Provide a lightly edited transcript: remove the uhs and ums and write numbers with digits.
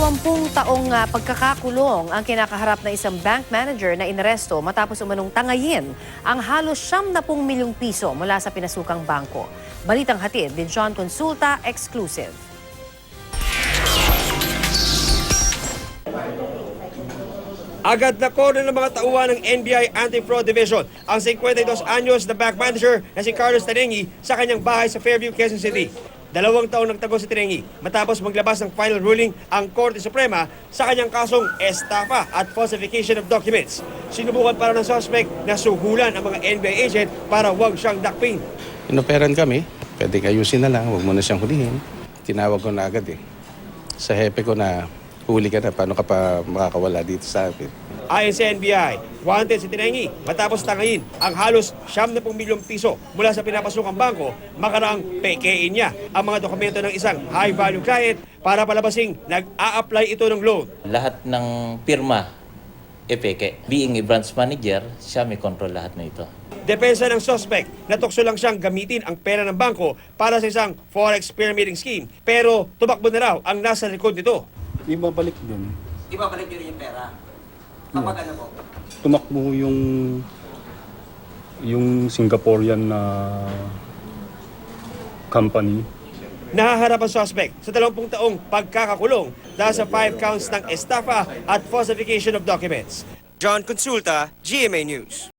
20 taong pagkakakulong ang kinakaharap na isang bank manager na inaresto matapos umanong tangayin ang halos 70 milyong piso mula sa pinasukang bangko. Balitang hatid ni John Consulta, exclusive. Agad na korner ng mga tauhan ng NBI Anti-Fraud Division ang 52 anyos na bank manager na si Carlos Tenengi sa kanyang bahay sa Fairview, Quezon City. 2 taon nagtago si Tenengi matapos maglabas ng final ruling ang Korte Suprema sa kanyang kasong estafa at falsification of documents. Sinubukan para ng suspect na suhulan ang mga NBI agent para huwag siyang dakpin. Inoperan kami, pwedeng ayusin na lang, huwag mo na siyang hulihin. Tinawag ko na agad sa hepe ko na huli ka na, paano ka pa makakawala dito sa akin. Ayon sa NBI, wanted si Tenengi matapos tangayin ang halos 70 milyong piso mula sa pinapasukang bangko, makaraang pekein niya ang mga dokumento ng isang high-value client para palabasing nag-a-apply ito ng loan. Lahat ng pirma, peke. Being a branch manager, siya may control lahat na ito. Depensa ng suspect, natukso lang siyang gamitin ang pera ng bangko para sa isang forex pyramiding scheme, pero tumakbo na raw ang nasa likod nito. Ibabalik din. Ibabalik nyo rin yung pera? Kapag ano po? Tumakbo yung Singaporean na company. Nahaharap ang suspect sa 20 taong pagkakakulong dahil sa 5 counts ng estafa at falsification of documents. John Consulta, GMA News.